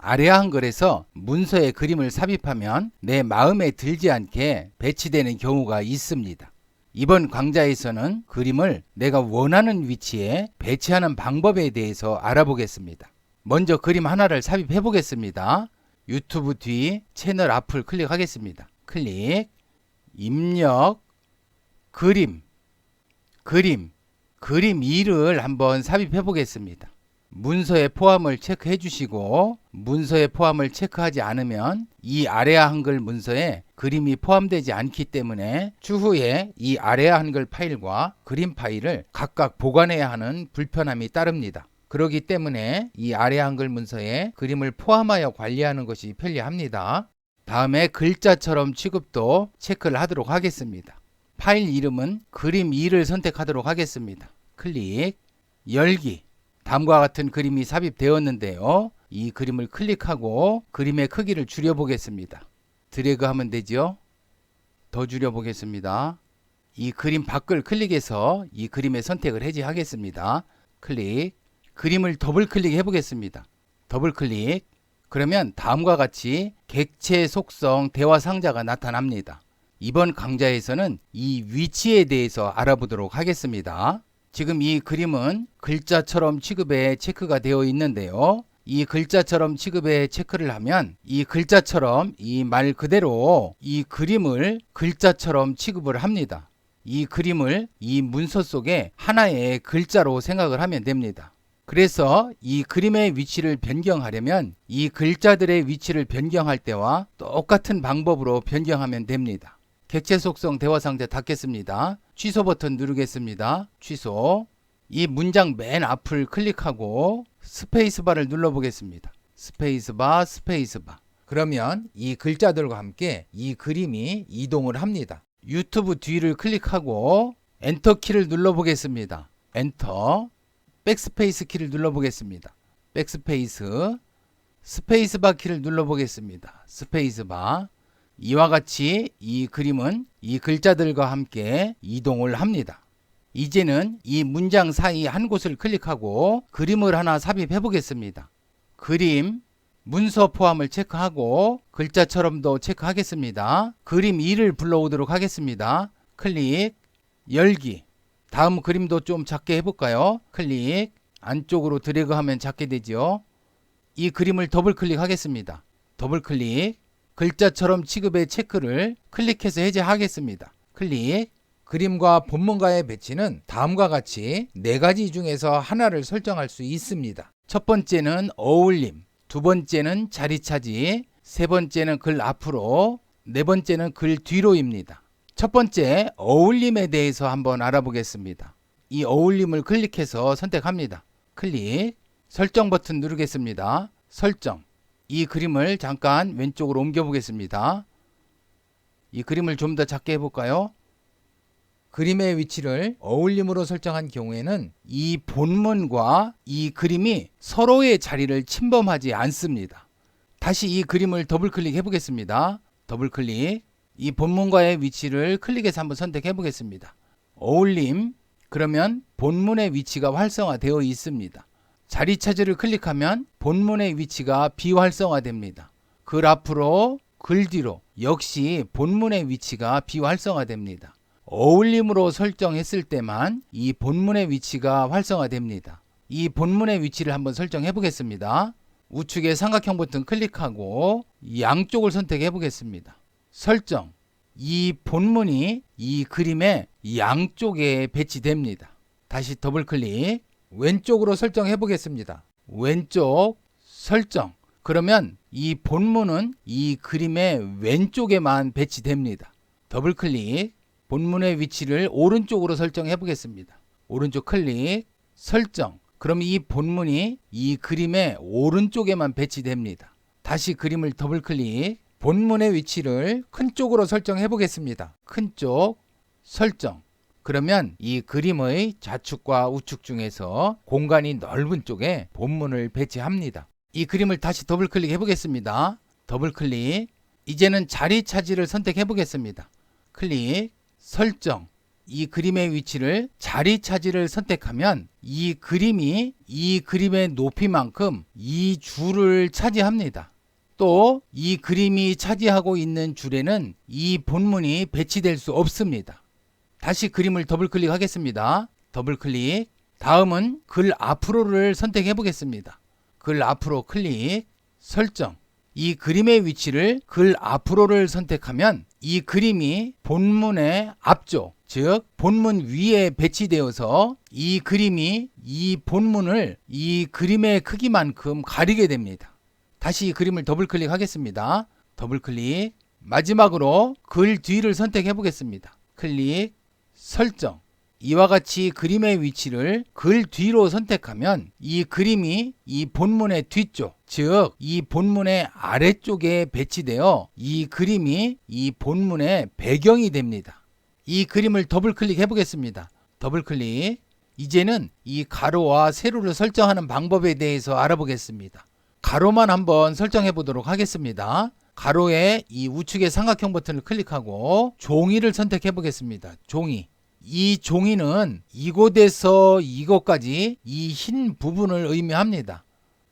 아래 한글에서 문서에 그림을 삽입하면 내 마음에 들지 않게 배치되는 경우가 있습니다. 이번 강좌에서는 그림을 내가 원하는 위치에 배치하는 방법에 대해서 알아보겠습니다. 먼저 그림 하나를 삽입해 보겠습니다. 유튜브 뒤 채널 앞을 클릭하겠습니다. 클릭, 입력, 그림 2를 한번 삽입해 보겠습니다. 문서의 포함을 체크해 주시고 문서의 포함을 체크하지 않으면 이 아래아 한글 문서에 그림이 포함되지 않기 때문에 추후에 이 아래아 한글 파일과 그림 파일을 각각 보관해야 하는 불편함이 따릅니다. 그렇기 때문에 이 아래아 한글 문서에 그림을 포함하여 관리하는 것이 편리합니다. 다음에 글자처럼 취급도 체크를 하도록 하겠습니다. 파일 이름은 그림 2를 선택하도록 하겠습니다. 클릭, 열기. 다음과 같은 그림이 삽입되었는데요. 이 그림을 클릭하고 그림의 크기를 줄여보겠습니다. 드래그 하면 되죠. 더 줄여보겠습니다. 이 그림 밖을 클릭해서 이 그림의 선택을 해제하겠습니다. 클릭, 그림을 더블 클릭해 보겠습니다. 더블 클릭. 그러면 다음과 같이 객체 속성 대화 상자가 나타납니다. 이번 강좌에서는 이 위치에 대해서 알아보도록 하겠습니다. 지금 이 그림은 글자처럼 취급에 체크가 되어 있는데요. 이 글자처럼 취급에 체크를 하면 이 글자처럼 이 말 그대로 이 그림을 글자처럼 취급을 합니다. 이 그림을 이 문서 속에 하나의 글자로 생각을 하면 됩니다. 그래서 이 그림의 위치를 변경하려면 이 글자들의 위치를 변경할 때와 똑같은 방법으로 변경하면 됩니다. 객체 속성 대화 상자 닫겠습니다. 취소 버튼 누르겠습니다. 취소. 이 문장 맨 앞을 클릭하고 스페이스바를 눌러보겠습니다. 스페이스바. 그러면 이 글자들과 함께 이 그림이 이동을 합니다. 유튜브 뒤를 클릭하고 엔터 키를 눌러보겠습니다. 엔터. 백스페이스 키를 눌러보겠습니다. 백스페이스. 스페이스바 키를 눌러보겠습니다. 스페이스바. 이와 같이 이 그림은 이 글자들과 함께 이동을 합니다. 이제는 이 문장 사이 한 곳을 클릭하고 그림을 하나 삽입해 보겠습니다. 그림, 문서 포함을 체크하고 글자처럼도 체크하겠습니다. 그림 2를 불러오도록 하겠습니다. 클릭, 열기. 다음 그림도 좀 작게 해볼까요? 클릭, 안쪽으로 드래그 하면 작게 되죠. 이 그림을 더블 클릭하겠습니다. 더블 클릭, 글자처럼 취급의 체크를 클릭해서 해제하겠습니다. 클릭. 그림과 본문과의 배치는 다음과 같이 4가지 중에서 하나를 설정할 수 있습니다. 첫 번째는 어울림, 두 번째는 자리 차지, 세 번째는 글 앞으로, 네 번째는 글 뒤로입니다. 첫 번째 어울림에 대해서 한번 알아보겠습니다. 이 어울림을 클릭해서 선택합니다. 클릭. 설정 버튼 누르겠습니다. 설정. 이 그림을 잠깐 왼쪽으로 옮겨 보겠습니다. 이 그림을 좀 더 작게 해볼까요? 그림의 위치를 어울림으로 설정한 경우에는 이 본문과 이 그림이 서로의 자리를 침범하지 않습니다. 다시 이 그림을 더블 클릭해 보겠습니다. 더블 클릭. 이 본문과의 위치를 클릭해서 한번 선택해 보겠습니다. 어울림. 그러면 본문의 위치가 활성화되어 있습니다. 자리 차지를 클릭하면 본문의 위치가 비활성화됩니다. 글 앞으로, 글 뒤로 역시 본문의 위치가 비활성화됩니다. 어울림으로 설정했을 때만 이 본문의 위치가 활성화됩니다. 이 본문의 위치를 한번 설정해 보겠습니다. 우측에 삼각형 버튼 클릭하고 양쪽을 선택해 보겠습니다. 설정. 이 본문이 이 그림의 양쪽에 배치됩니다. 다시 더블 클릭. 왼쪽으로 설정해 보겠습니다. 왼쪽 설정. 그러면 이 본문은 이 그림의 왼쪽에만 배치됩니다. 더블 클릭. 본문의 위치를 오른쪽으로 설정해 보겠습니다. 오른쪽 클릭. 설정. 그럼 이 본문이 이 그림의 오른쪽에만 배치됩니다. 다시 그림을 더블 클릭. 본문의 위치를 큰 쪽으로 설정해 보겠습니다. 큰 쪽 설정. 그러면 이 그림의 좌측과 우측 중에서 공간이 넓은 쪽에 본문을 배치합니다. 이 그림을 다시 더블 클릭해 보겠습니다. 더블 클릭. 이제는 자리 차지를 선택해 보겠습니다. 클릭. 설정. 이 그림의 위치를 자리 차지를 선택하면 이 그림이 이 그림의 높이만큼 이 줄을 차지합니다. 또 이 그림이 차지하고 있는 줄에는 이 본문이 배치될 수 없습니다. 다시 그림을 더블 클릭하겠습니다. 더블 클릭. 다음은 글 앞으로를 선택해 보겠습니다. 글 앞으로 클릭. 설정. 이 그림의 위치를 글 앞으로를 선택하면 이 그림이 본문의 앞쪽, 즉 본문 위에 배치되어서 이 그림이 이 본문을 이 그림의 크기만큼 가리게 됩니다. 다시 이 그림을 더블 클릭하겠습니다. 더블 클릭. 마지막으로 글 뒤를 선택해 보겠습니다. 클릭. 설정. 이와 같이 그림의 위치를 글 뒤로 선택하면 이 그림이 이 본문의 뒤쪽, 즉 이 본문의 아래쪽에 배치되어 이 그림이 이 본문의 배경이 됩니다. 이 그림을 더블 클릭해 보겠습니다. 더블 클릭. 이제는 이 가로와 세로를 설정하는 방법에 대해서 알아보겠습니다. 가로만 한번 설정해 보도록 하겠습니다. 가로에 이 우측의 삼각형 버튼을 클릭하고 종이를 선택해 보겠습니다. 종이. 이 종이는 이곳에서 이곳까지 이 흰 부분을 의미합니다.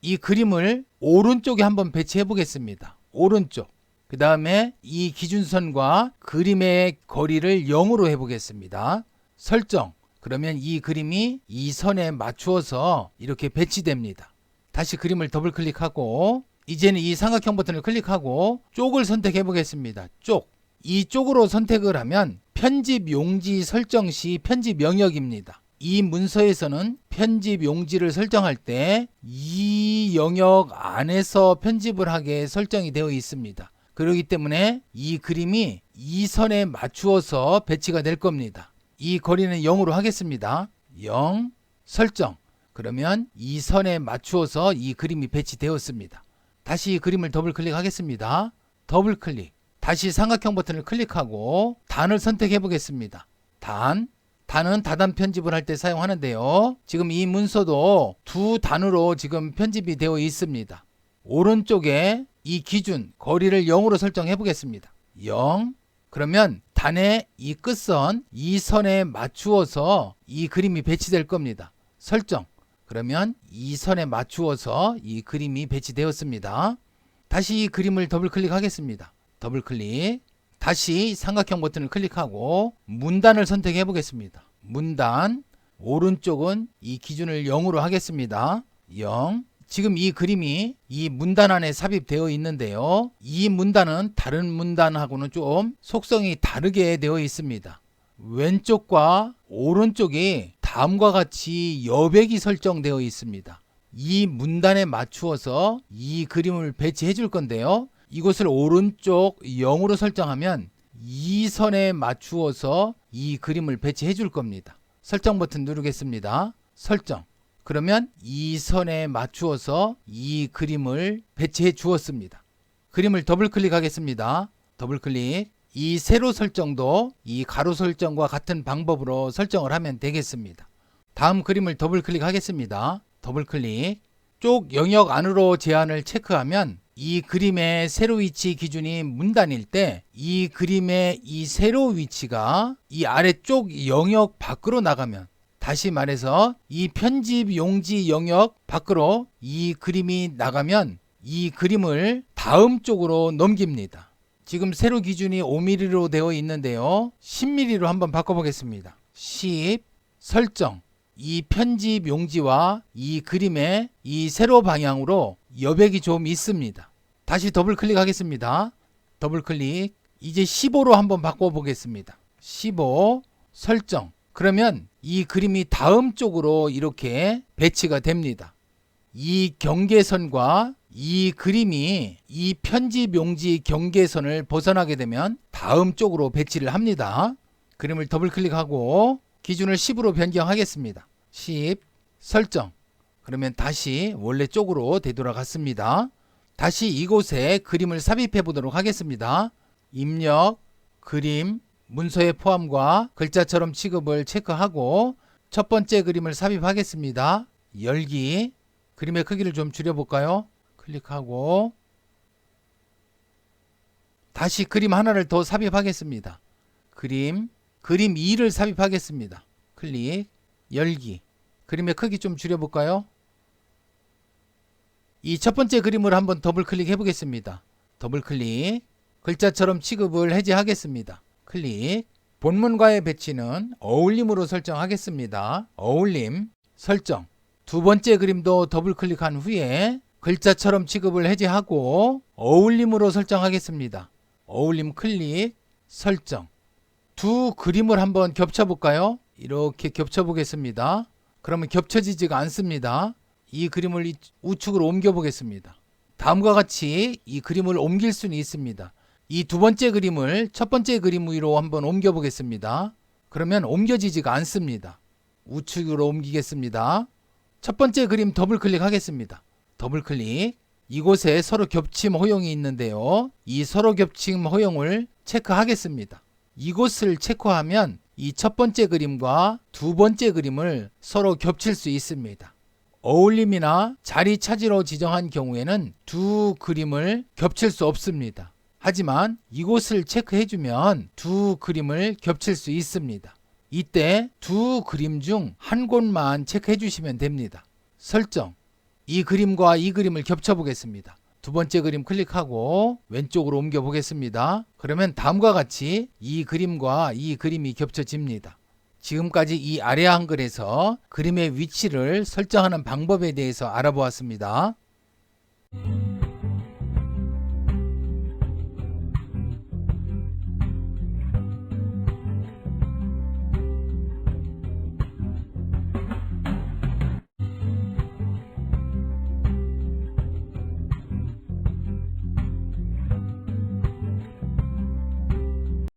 이 그림을 오른쪽에 한번 배치해 보겠습니다. 오른쪽. 그 다음에 이 기준선과 그림의 거리를 0으로 해 보겠습니다. 설정. 그러면 이 그림이 이 선에 맞추어서 이렇게 배치됩니다. 다시 그림을 더블 클릭하고 이제는 이 삼각형 버튼을 클릭하고 쪽을 선택해 보겠습니다. 쪽. 이 쪽으로 선택을 하면 편집 용지 설정 시 편집 영역입니다. 이 문서에서는 편집 용지를 설정할 때 이 영역 안에서 편집을 하게 설정이 되어 있습니다. 그렇기 때문에 이 그림이 이 선에 맞추어서 배치가 될 겁니다. 이 거리는 0으로 하겠습니다. 0 설정. 그러면 이 선에 맞추어서 이 그림이 배치되었습니다. 다시 이 그림을 더블 클릭하겠습니다. 더블 클릭. 다시 삼각형 버튼을 클릭하고 단을 선택해 보겠습니다. 단은 다단 편집을 할 때 사용하는데요. 지금 이 문서도 두 단으로 지금 편집이 되어 있습니다. 오른쪽에 이 기준 거리를 0으로 설정해 보겠습니다. 0. 그러면 단의 이 끝선 이 선에 맞추어서 이 그림이 배치될 겁니다. 설정. 그러면 이 선에 맞추어서 이 그림이 배치되었습니다. 다시 이 그림을 더블 클릭하겠습니다. 더블 클릭. 다시 삼각형 버튼을 클릭하고 문단을 선택해 보겠습니다. 문단. 오른쪽은 이 기준을 0으로 하겠습니다. 0. 지금 이 그림이 이 문단 안에 삽입되어 있는데요. 이 문단은 다른 문단하고는 좀 속성이 다르게 되어 있습니다. 왼쪽과 오른쪽이 다음과 같이 여백이 설정되어 있습니다. 이 문단에 맞추어서 이 그림을 배치해 줄 건데요. 이곳을 오른쪽 0으로 설정하면 이 선에 맞추어서 이 그림을 배치해 줄 겁니다. 설정 버튼 누르겠습니다. 설정. 그러면 이 선에 맞추어서 이 그림을 배치해 주었습니다. 그림을 더블 클릭하겠습니다. 더블 클릭. 이 세로 설정도 이 가로 설정과 같은 방법으로 설정을 하면 되겠습니다. 다음 그림을 더블 클릭하겠습니다. 더블 클릭. 쪽 영역 안으로 제한을 체크하면 이 그림의 세로 위치 기준이 문단일 때 이 그림의 이 세로 위치가 이 아래쪽 영역 밖으로 나가면, 다시 말해서 이 편집 용지 영역 밖으로 이 그림이 나가면 이 그림을 다음 쪽으로 넘깁니다. 지금 세로 기준이 5mm로 되어 있는데요. 10mm로 한번 바꿔보겠습니다. 10 설정. 이 편집 용지와 이 그림의 이 세로 방향으로 여백이 좀 있습니다. 다시 더블 클릭하겠습니다. 더블 클릭. 이제 15로 한번 바꿔보겠습니다. 15 설정. 그러면 이 그림이 다음 쪽으로 이렇게 배치가 됩니다. 이 경계선과 이 그림이 이 편집 용지 경계선을 벗어나게 되면 다음 쪽으로 배치를 합니다. 그림을 더블 클릭하고 기준을 10으로 변경하겠습니다. 10 설정. 그러면 다시 원래 쪽으로 되돌아갔습니다. 다시 이곳에 그림을 삽입해 보도록 하겠습니다. 입력, 그림, 문서의 포함과 글자처럼 취급을 체크하고 첫 번째 그림을 삽입하겠습니다. 열기. 그림의 크기를 좀 줄여볼까요? 클릭하고 다시 그림 하나를 더 삽입하겠습니다. 그림, 그림 2를 삽입하겠습니다. 클릭, 열기. 그림의 크기 좀 줄여볼까요? 이 첫 번째 그림을 한번 더블 클릭해 보겠습니다. 더블 클릭, 글자처럼 취급을 해제하겠습니다. 클릭, 본문과의 배치는 어울림으로 설정하겠습니다. 어울림, 설정. 두 번째 그림도 더블 클릭한 후에 글자처럼 취급을 해제하고 어울림으로 설정하겠습니다. 어울림 클릭, 설정. 두 그림을 한번 겹쳐 볼까요? 이렇게 겹쳐 보겠습니다. 그러면 겹쳐지지가 않습니다. 이 그림을 우측으로 옮겨 보겠습니다. 다음과 같이 이 그림을 옮길 수는 있습니다. 이 두 번째 그림을 첫 번째 그림 위로 한번 옮겨 보겠습니다. 그러면 옮겨지지가 않습니다. 우측으로 옮기겠습니다. 첫 번째 그림 더블 클릭하겠습니다. 더블 클릭. 이곳에 서로 겹침 허용이 있는데요. 이 서로 겹침 허용을 체크하겠습니다. 이곳을 체크하면 이 첫 번째 그림과 두 번째 그림을 서로 겹칠 수 있습니다. 어울림이나 자리 차지로 지정한 경우에는 두 그림을 겹칠 수 없습니다. 하지만 이곳을 체크해주면 두 그림을 겹칠 수 있습니다. 이때 두 그림 중 한 곳만 체크해 주시면 됩니다. 설정. 이 그림과 이 그림을 겹쳐 보겠습니다. 두 번째 그림 클릭하고 왼쪽으로 옮겨 보겠습니다. 그러면 다음과 같이 이 그림과 이 그림이 겹쳐집니다. 지금까지 이 아래아 한글에서 그림의 위치를 설정하는 방법에 대해서 알아보았습니다.